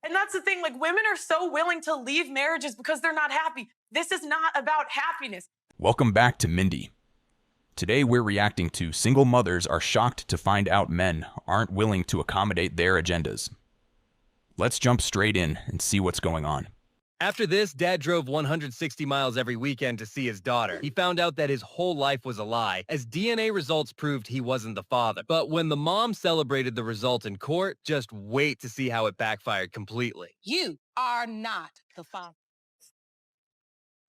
And that's the thing, like women are so willing to leave marriages because they're not happy. This is not about happiness. Welcome back to Mindy. Today we're reacting to single mothers are shocked to find out men aren't willing to accommodate their agendas. Let's jump straight in and see what's going on. After this, Dad drove 160 miles every weekend to see his daughter. He found out that his whole life was a lie, as DNA results proved he wasn't the father. But when the mom celebrated the result in court, just wait to see how it backfired completely. You are not the father.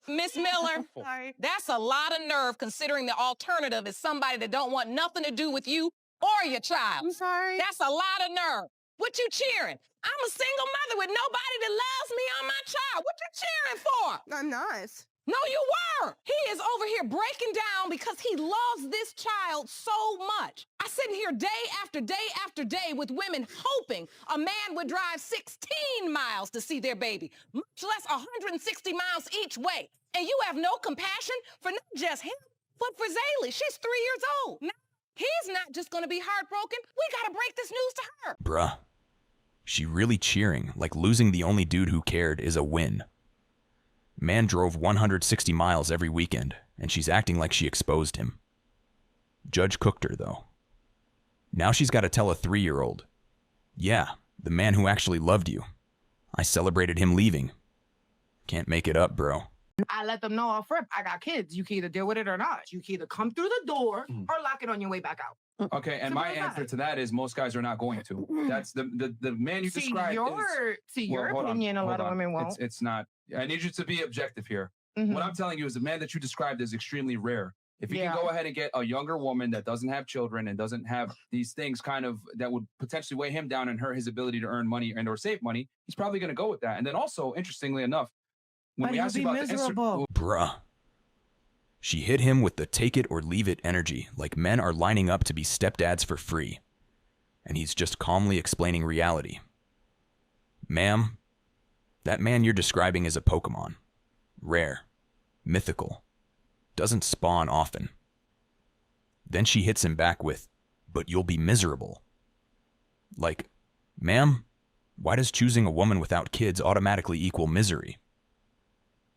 Miss Miller, Sorry. that's a lot of nerve considering the alternative is somebody that don't want nothing to do with you or your child. I'm sorry. That's a lot of nerve. What you cheering? I'm a single mother with nobody that loves me or my child. What you cheering for? I'm not. No, you were. He is over here breaking down because he loves this child so much. I sit here day after day after day with women hoping a man would drive 16 miles to see their baby, much less 160 miles each way. And you have no compassion for not just him, but for Zaylee. She's 3 years old. Now, he's not just going to be heartbroken. We got to break this news to her. Bruh. She really cheering like losing the only dude who cared is a win. Man drove 160 miles every weekend, and she's acting like she exposed him. Judge cooked her, though. Now she's got to tell a 3-year-old, yeah, the man who actually loved you. I celebrated him leaving. Can't make it up, bro. I let them know off rip, I got kids. You can either deal with it or not. You can either come through the door or lock it on your way back out. Okay, and my answer to that is most guys are not going to. That's the man you described. Your opinion, a lot of women won't. It's not. I need you to be objective here. What I'm telling you is the man that you described is extremely rare. If you can go ahead and get a younger woman that doesn't have children and doesn't have these things kind of that would potentially weigh him down and hurt his ability to earn money and or save money, he's probably going to go with that. And then also, interestingly enough, when we asked you about the Bruh. She hit him with the take it or leave it energy, like men are lining up to be stepdads for free. And he's just calmly explaining reality. Ma'am, that man you're describing is a Pokemon. Rare. Mythical. Doesn't spawn often. Then she hits him back with, but you'll be miserable. Like, ma'am, why does choosing a woman without kids automatically equal misery?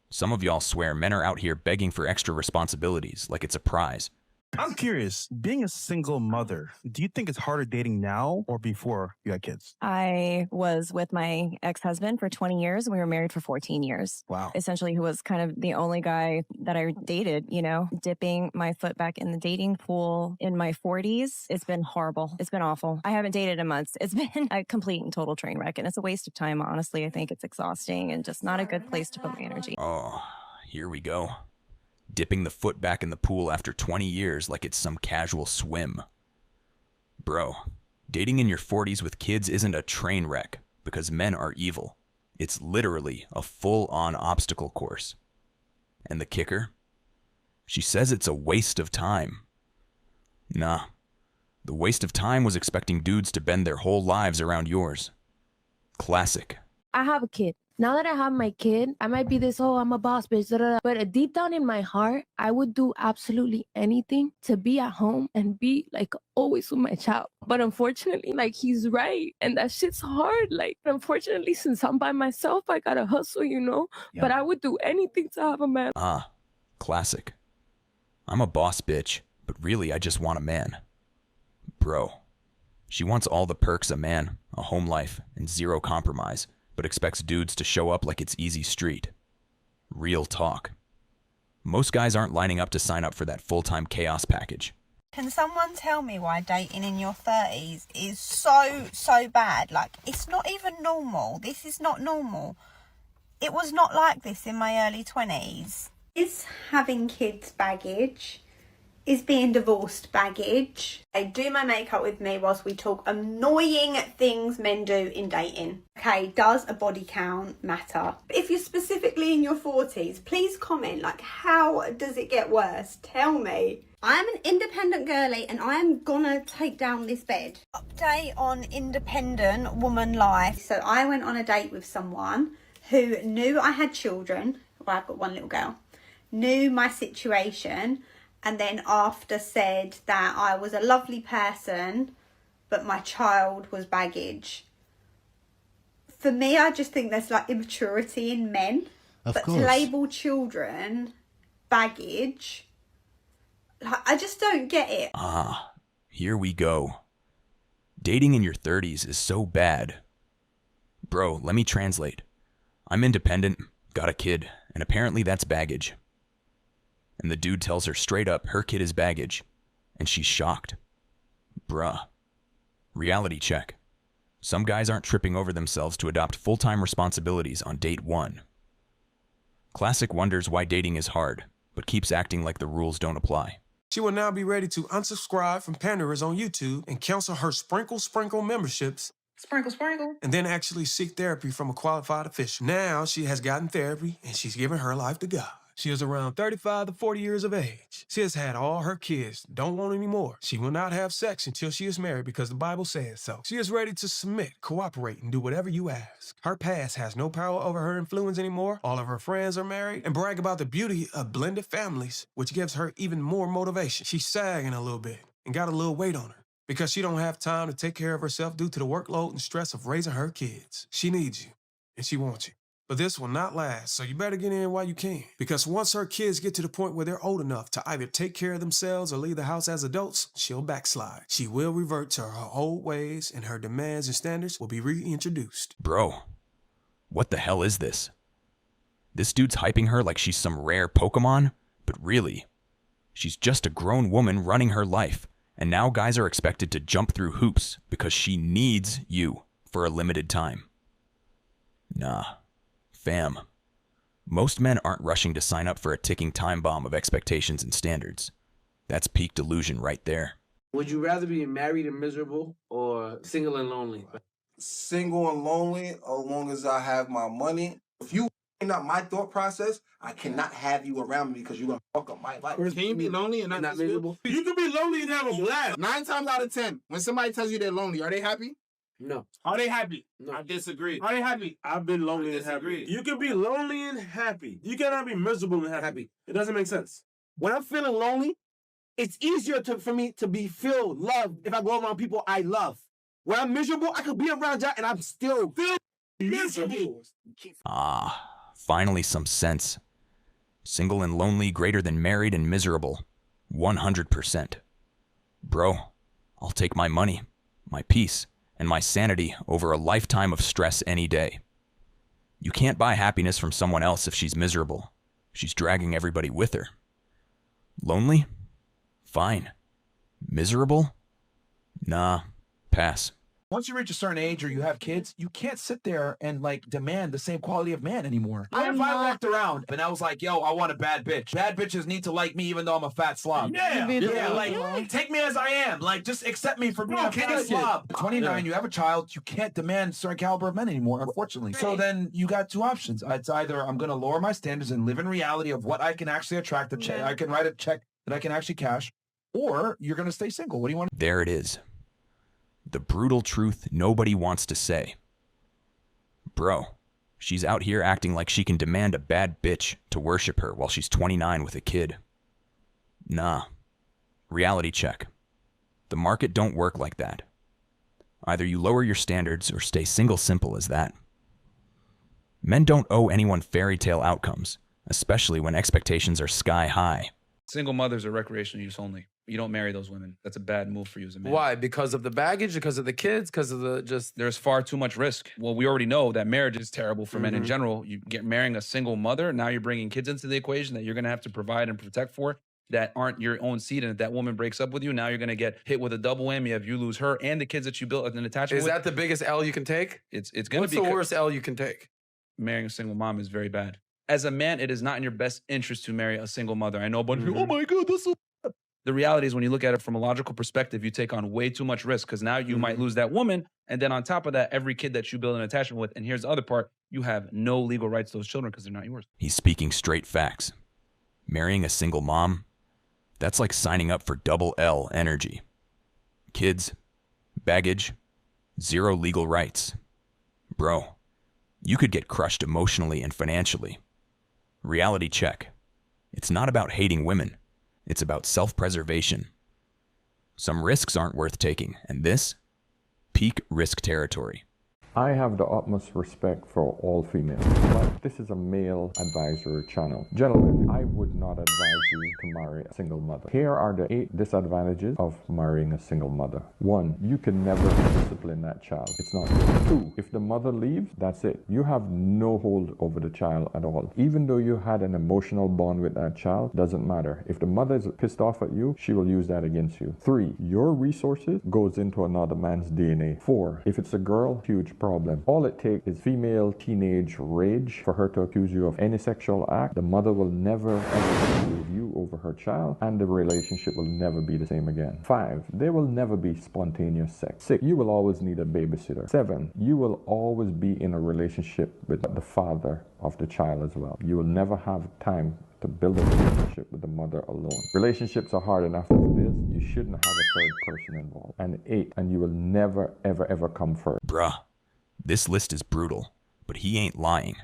Some of y'all swear men are out here begging for extra responsibilities like it's a prize. I'm curious, being a single mother, do you think it's harder dating now or before you had kids? I was with my ex-husband for 20 years. And we were married for 14 years. Wow. Essentially, he was kind of the only guy that I dated, you know, dipping my foot back in the dating pool in my 40s. It's been horrible. It's been awful. I haven't dated in months. It's been a complete and total train wreck. And it's a waste of time, honestly. I think it's exhausting and just not a good place to put my energy. Oh, here we go. Dipping the foot back in the pool after 20 years like it's some casual swim. Bro, dating in your 40s with kids isn't a train wreck because men are evil. It's literally a full-on obstacle course. And the kicker? She says it's a waste of time. Nah, the waste of time was expecting dudes to bend their whole lives around yours. Classic. I have a kid. Now that I have my kid, I might be this, oh, I'm a boss bitch, da, da, da. But deep down in my heart, I would do absolutely anything to be at home and be like always with my child. But unfortunately, like he's right. And that shit's hard. Like, unfortunately, since I'm by myself, I gotta hustle, you know? Yeah. But I would do anything to have a man. Ah, classic. I'm a boss bitch, but really I just want a man. Bro, she wants all the perks a man, a home life, and zero compromise, but expects dudes to show up like it's easy street. Real talk. Most guys aren't lining up to sign up for that full-time chaos package. Can someone tell me why dating in your 30s is so bad? Like, it's not even normal. This is not normal. It was not like this in my early 20s. Is having kids baggage? Is being divorced baggage? They do my makeup with me whilst we talk annoying things men do in dating. Okay, does a body count matter? If you're specifically in your 40s, please comment, like, how does it get worse? Tell me. I am an independent girly and I am gonna take down this bed. Update on independent woman life. So I went on a date with someone who knew I had children. Well, I've got one little girl. Knew my situation. And then after said that I was a lovely person, but my child was baggage. for me, I just think there's like immaturity in men. Of but course. to label children baggage, like, I just don't get it. Ah, here we go. Dating in your 30s is so bad. Bro, let me translate. I'm independent, got a kid, and apparently that's baggage. And the dude tells her straight up her kid is baggage, and she's shocked. Bruh. Reality check. Some guys aren't tripping over themselves to adopt full-time responsibilities on date 1. Classic wonders why dating is hard, but keeps acting like the rules don't apply. She will now be ready to unsubscribe from panderers on YouTube and cancel her Sprinkle memberships. Sprinkle. And then actually seek therapy from a qualified official. Now she has gotten therapy and she's giving her life to God. She is around 35 to 40 years of age. She has had all her kids, don't want any more. She will not have sex until she is married because the Bible says so. She is ready to submit, cooperate, and do whatever you ask. Her past has no power over her influence anymore. All of her friends are married and brag about the beauty of blended families, which gives her even more motivation. She's sagging a little bit and got a little weight on her because she don't have time to take care of herself due to the workload and stress of raising her kids. She needs you and she wants you. But this will not last, so you better get in while you can. Because once her kids get to the point where they're old enough to either take care of themselves or leave the house as adults, she'll backslide. She will revert to her old ways, and her demands and standards will be reintroduced. Bro, what the hell is this? This dude's hyping her like she's some rare Pokemon, but really, she's just a grown woman running her life, and now guys are expected to jump through hoops because she needs you for a limited time. Nah. Fam, most men aren't rushing to sign up for a ticking time bomb of expectations and standards. That's peak delusion right there. Would you rather be married and miserable or single and lonely? Single and lonely as long as I have my money. If you ain't not my thought process, I cannot have you around me because you're going to fuck up my life. Can you be lonely and not miserable? You can be lonely and have a blast. 9 times out of 10, when somebody tells you they're lonely, are they happy? No. Are they happy? No. I disagree. Are they happy? I've been lonely and happy. You can be lonely and happy. You cannot be miserable and happy. It doesn't make sense. When I'm feeling lonely, it's easier for me to feel loved if I go around people I love. When I'm miserable, I could be around y'all and I'm still miserable. Ah, finally some sense. Single and lonely greater than married and miserable. 100%. Bro, I'll take my money, my peace, and my sanity over a lifetime of stress any day. You can't buy happiness from someone else if she's miserable. She's dragging everybody with her. Lonely? Fine. Miserable? Nah, pass. Once you reach a certain age or you have kids, you can't sit there and like demand the same quality of man anymore. If I walked around and I was like, yo, I want a bad bitch. Bad bitches need to like me even though I'm a fat slob. Yeah, like take me as I am. Like just accept me for being a fat slob. 29, you have a child, you can't demand certain caliber of men anymore, unfortunately. So then you got two options. It's either I'm gonna lower my standards and live in reality of what I can actually attract, I can write a check that I can actually cash, or you're gonna stay single. What do you want? There it is. The brutal truth nobody wants to say. Bro, she's out here acting like she can demand a bad bitch to worship her while she's 29 with a kid. Nah. Reality check. The market don't work like that. Either you lower your standards or stay single, simple as that. Men don't owe anyone fairy tale outcomes, especially when expectations are sky high. Single mothers are recreational use only. You don't marry those women. That's a bad move for you as a man. Why? Because of the baggage? Because of the kids? Because of the just... There's far too much risk. Well, we already know that marriage is terrible for men in general. You get marrying a single mother, now you're bringing kids into the equation that you're going to have to provide and protect for that aren't your own seed. And if that woman breaks up with you, now you're going to get hit with a double whammy of you lose her and the kids that you built an attachment with. Is that the biggest L you can take? It's going to be... What's the worst L you can take? Marrying a single mom is very bad. As a man, it is not in your best interest to marry a single mother. I know a bunch of people, oh my God, that's so bad. The reality is when you look at it from a logical perspective, you take on way too much risk because now you might lose that woman. And then on top of that, every kid that you build an attachment with, and here's the other part, you have no legal rights to those children because they're not yours. He's speaking straight facts. Marrying a single mom, that's like signing up for double L energy. Kids, baggage, zero legal rights. Bro, you could get crushed emotionally and financially. Reality check. It's not about hating women. It's about self-preservation. Some risks aren't worth taking, and this? Peak risk territory. I have the utmost respect for all females, but this is a male advisory channel. Gentlemen, I would not advise you to marry a single mother. Here are the 8 disadvantages of marrying a single mother. 1, you can never discipline that child. It's not good. 2, if the mother leaves, that's it. You have no hold over the child at all. Even though you had an emotional bond with that child, doesn't matter. If the mother is pissed off at you, she will use that against you. 3, your resources goes into another man's DNA. 4, if it's a girl, huge problem. All it takes is female teenage rage for her to accuse you of any sexual act. The mother will never ever leave you over her child, and the relationship will never be the same again. 5, there will never be spontaneous sex. 6, you will always need a babysitter. 7, you will always be in a relationship with the father of the child as well. You will never have time to build a relationship with the mother alone. Relationships are hard enough as it is. You shouldn't have a third person involved. And 8, and you will never ever ever come first. Bruh, this list is brutal, but he ain't lying.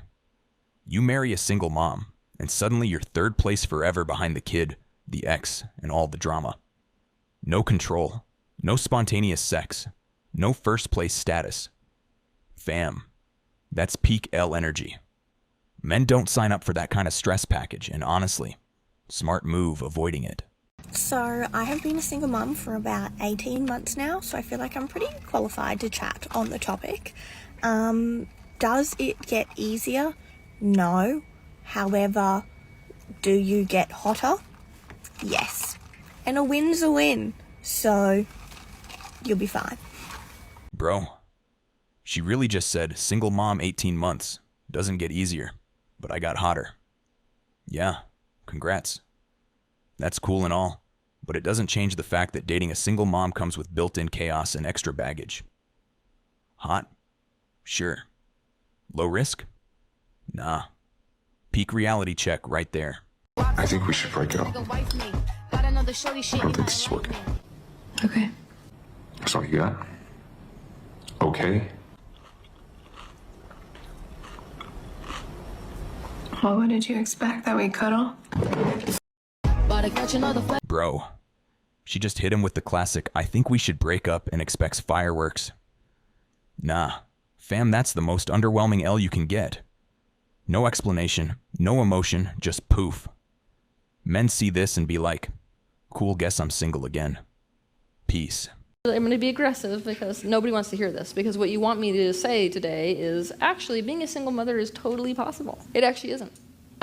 You marry a single mom, and suddenly you're third place forever behind the kid, the ex, and all the drama. No control, no spontaneous sex, no first place status. Fam, that's peak L energy. Men don't sign up for that kind of stress package, and honestly, smart move avoiding it. So I have been a single mum for about 18 months now, so I feel like I'm pretty qualified to chat on the topic. Does it get easier? No. However, do you get hotter? Yes. And a win's a win, so you'll be fine. Bro, she really just said single mom 18 months. Doesn't get easier, but I got hotter. Yeah, congrats. That's cool and all, but it doesn't change the fact that dating a single mom comes with built-in chaos and extra baggage. Hot? Sure. Low risk? Nah. Peak reality check right there. I think we should break up. I don't think this is working. Okay. That's all you got? Okay. Well, what did you expect? That we cuddle? Bro, she just hit him with the classic, I think we should break up, and expects fireworks. Nah, fam, that's the most underwhelming L you can get. No explanation, no emotion, just poof. Men see this and be like, cool, guess I'm single again. Peace. I'm going to be aggressive because nobody wants to hear this, because what you want me to say today is actually being a single mother is totally possible. It actually isn't.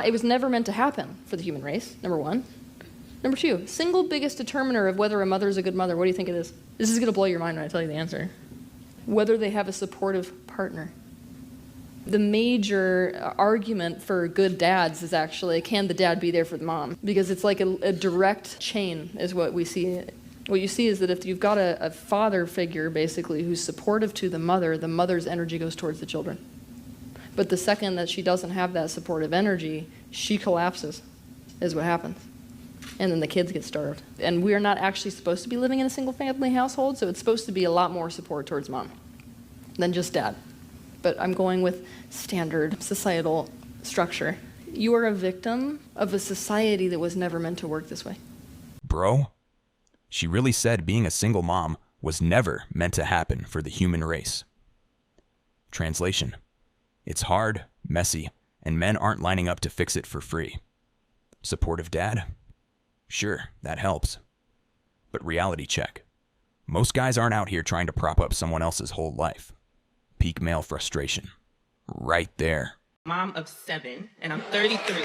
It was never meant to happen for the human race, number 1. Number 2, single biggest determiner of whether a mother is a good mother, what do you think it is? This is going to blow your mind when I tell you the answer. Whether they have a supportive partner. The major argument for good dads is actually, can the dad be there for the mom? Because it's like a direct chain is what we see. What you see is that if you've got a father figure, basically, who's supportive to the mother's energy goes towards the children. But the second that she doesn't have that supportive energy, she collapses, is what happens. And then the kids get starved. And we're not actually supposed to be living in a single family household, so it's supposed to be a lot more support towards mom than just dad. But I'm going with standard societal structure. You are a victim of a society that was never meant to work this way. Bro, she really said being a single mom was never meant to happen for the human race. Translation: it's hard, messy, and men aren't lining up to fix it for free. Supportive dad? Sure, that helps. But reality check. Most guys aren't out here trying to prop up someone else's whole life. Peak male frustration. Right there. Mom of 7, and I'm 33.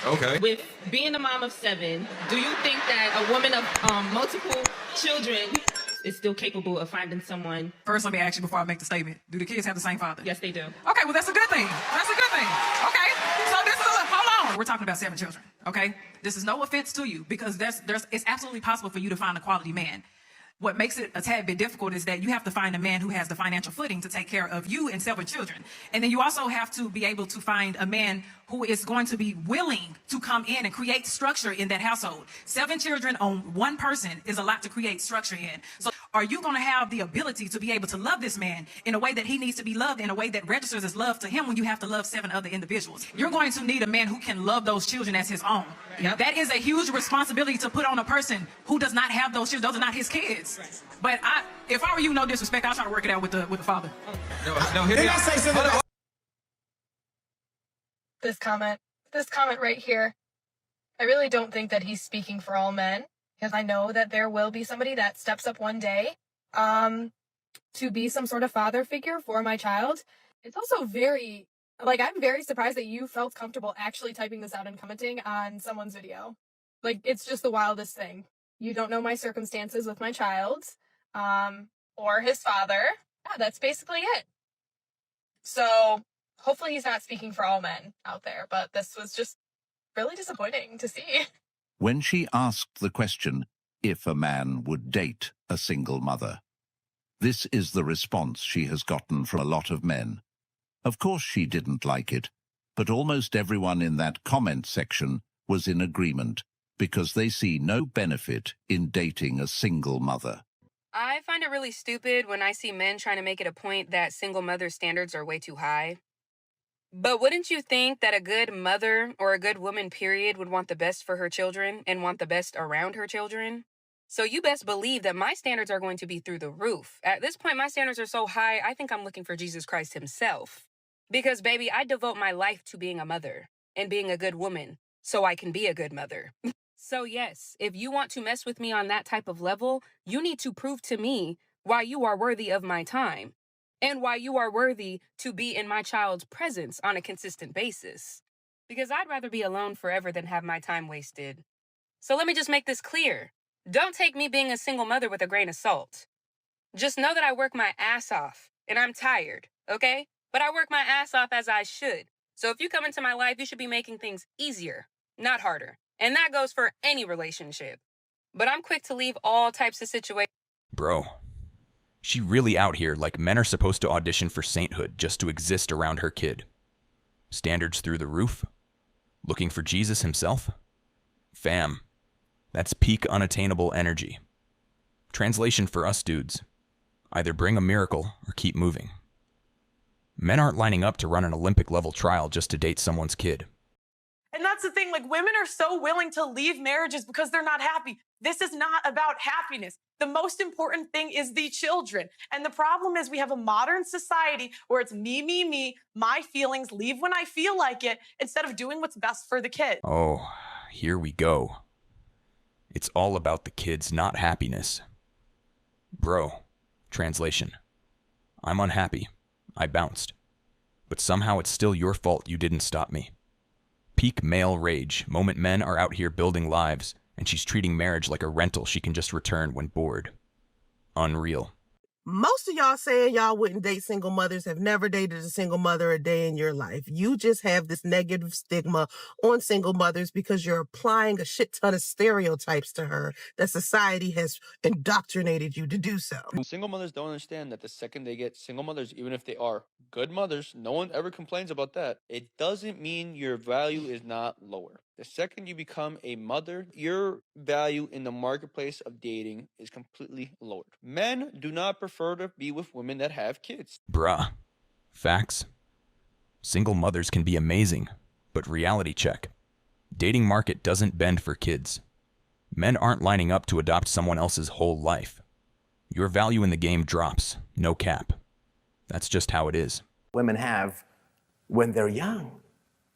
Okay. With being a mom of 7, do you think that a woman of multiple children is still capable of finding someone? First, let me ask you before I make the statement. Do the kids have the same father? Yes, they do. Okay, well, that's a good thing. That's a good thing. Okay, so this is hold on. We're talking about 7 children, okay? This is no offense to you, because it's absolutely possible for you to find a quality man. What makes it a tad bit difficult is that you have to find a man who has the financial footing to take care of you and 7 children. And then you also have to be able to find a man who is going to be willing to come in and create structure in that household. 7 children on 1 person is a lot to create structure in. So are you going to have the ability to be able to love this man in a way that he needs to be loved, in a way that registers as love to him when you have to love 7 other individuals? You're going to need a man who can love those children as his own. Yep. That is a huge responsibility to put on a person who does not have those children. Those are not his kids. But if I were you, no disrespect, I'll try to work it out with the father. No, hit me up. This comment right here, I really don't think that he's speaking for all men, because I know that there will be somebody that steps up one day to be some sort of father figure for my child. It's also very, I'm very surprised that you felt comfortable actually typing this out and commenting on someone's video. It's just the wildest thing. You don't know my circumstances with my child or his father. Yeah, that's basically it. So hopefully he's not speaking for all men out there, but this was just really disappointing to see. When she asked the question if a man would date a single mother, this is the response she has gotten from a lot of men. Of course she didn't like it, but almost everyone in that comment section was in agreement because they see no benefit in dating a single mother. I find it really stupid when I see men trying to make it a point that single mother standards are way too high. But wouldn't you think that a good mother or a good woman, period, would want the best for her children and want the best around her children? So you best believe that my standards are going to be through the roof. At this point, my standards are so high, I think I'm looking for Jesus Christ himself. Because, baby, I devote my life to being a mother and being a good woman so I can be a good mother. So yes, if you want to mess with me on that type of level, you need to prove to me why you are worthy of my time and why you are worthy to be in my child's presence on a consistent basis. Because I'd rather be alone forever than have my time wasted. So let me just make this clear. Don't take me being a single mother with a grain of salt. Just know that I work my ass off and I'm tired, okay? But I work my ass off as I should. So if you come into my life, you should be making things easier, not harder. And that goes for any relationship. But I'm quick to leave all types of situations. Bro, she really out here like men are supposed to audition for sainthood just to exist around her kid. Standards through the roof? Looking for Jesus himself? Fam, that's peak unattainable energy. Translation for us dudes. Either bring a miracle or keep moving. Men aren't lining up to run an Olympic-level trial just to date someone's kid. And that's the thing, women are so willing to leave marriages because they're not happy. This is not about happiness. The most important thing is the children. And the problem is we have a modern society where it's me, my feelings, leave when I feel like it, instead of doing what's best for the kid. Oh, here we go. It's all about the kids, not happiness. Bro, translation. I'm unhappy. I bounced. But somehow it's still your fault you didn't stop me. Peak male rage, moment men are out here building lives, and she's treating marriage like a rental she can just return when bored. Unreal. Most of y'all saying y'all wouldn't date single mothers have never dated a single mother a day in your life. You just have this negative stigma on single mothers because you're applying a shit ton of stereotypes to her that society has indoctrinated you to do so. Single mothers don't understand that the second they get single mothers, even if they are good mothers, no one ever complains about that. It doesn't mean your value is not lower. The second you become a mother, your value in the marketplace of dating is completely lowered. Men do not prefer to be with women that have kids. Bruh. Facts. Single mothers can be amazing, but reality check. Dating market doesn't bend for kids. Men aren't lining up to adopt someone else's whole life. Your value in the game drops, no cap. That's just how it is. Women have, when they're young,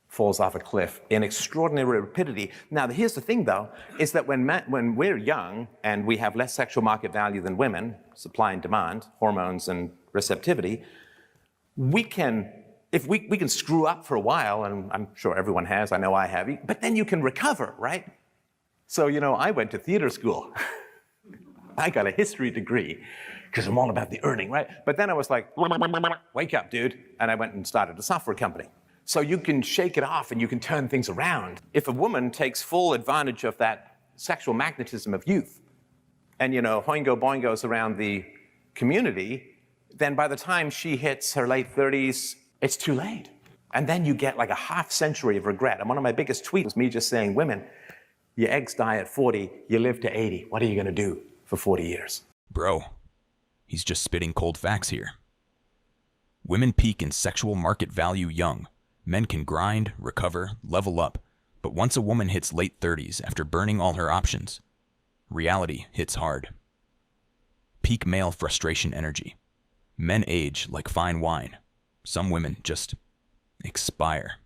falls off a cliff in extraordinary rapidity. Now, here's the thing, though, is that when we're young and we have less sexual market value than women, supply and demand, hormones and receptivity, we can screw up for a while, and I'm sure everyone has, I know I have, but then you can recover, right? So, I went to theater school. I got a history degree because I'm all about the earning, right? But then I was like, wake up, dude. And I went and started a software company. So you can shake it off and you can turn things around. If a woman takes full advantage of that sexual magnetism of youth and, hoingo boingos around the community, then by the time she hits her late 30s, it's too late. And then you get like a half century of regret. And one of my biggest tweets was me just saying, women, your eggs die at 40, you live to 80. What are you going to do for 40 years? Bro, He's just spitting cold facts here. Women peak in sexual market value young. Men can grind, recover, level up. But once a woman hits late 30s after burning all her options, reality hits hard. Peak male frustration energy. Men age like fine wine. Some women just expire.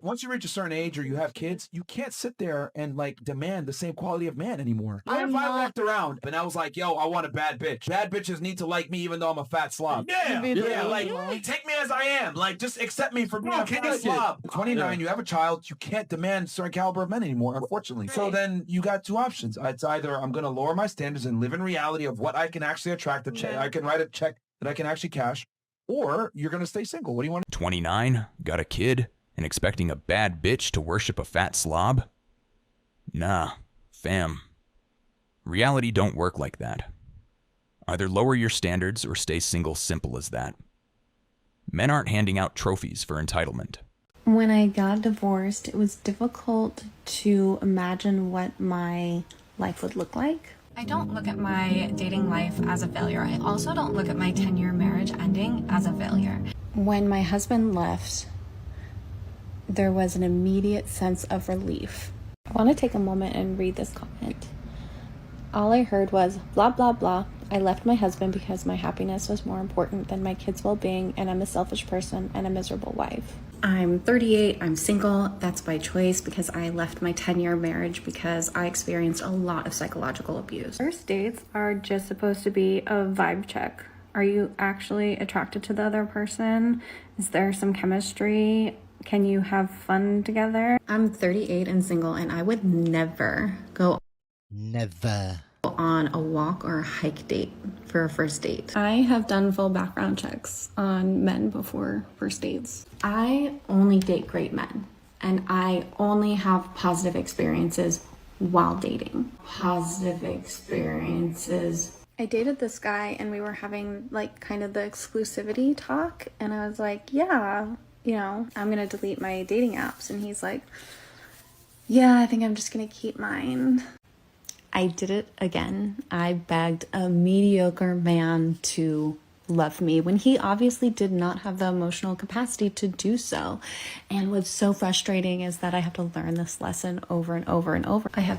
Once you reach a certain age or you have kids, you can't sit there and like demand the same quality of man anymore. If I walked around and I was like, yo, I want a bad bitch. Bad bitches need to like me even though I'm a fat slob. Yeah, like take me as I am. Like just accept me for being a fat slob. 29, you have a child, you can't demand certain caliber of men anymore, unfortunately. So then you got two options. It's either I'm gonna lower my standards and live in reality of what I can actually attract, I can write a check that I can actually cash, or you're gonna stay single. What do you want? 29, got a kid, and expecting a bad bitch to worship a fat slob? Nah, fam. Reality don't work like that. Either lower your standards or stay single, simple as that. Men aren't handing out trophies for entitlement. When I got divorced, it was difficult to imagine what my life would look like. I don't look at my dating life as a failure. I also don't look at my 10-year marriage ending as a failure. When my husband left, there was an immediate sense of relief. I want to take a moment and read this comment. All I heard was, blah, blah, blah. I left my husband because my happiness was more important than my kids' well-being, and I'm a selfish person and a miserable wife. I'm 38, I'm single. That's by choice because I left my 10-year marriage because I experienced a lot of psychological abuse. First dates are just supposed to be a vibe check. Are you actually attracted to the other person? Is there some chemistry? Can you have fun together? I'm 38 and single, and I would never go on a walk or a hike date for a first date. I have done full background checks on men before first dates. I only date great men, and I only have positive experiences while dating. Positive experiences. I dated this guy, and we were having like kind of the exclusivity talk, and I was like, yeah, you know, I'm gonna delete my dating apps. And he's like, yeah, I think I'm just gonna keep mine. I did it again. I begged a mediocre man to love me when he obviously did not have the emotional capacity to do so. And what's so frustrating is that I have to learn this lesson over and over and over. I have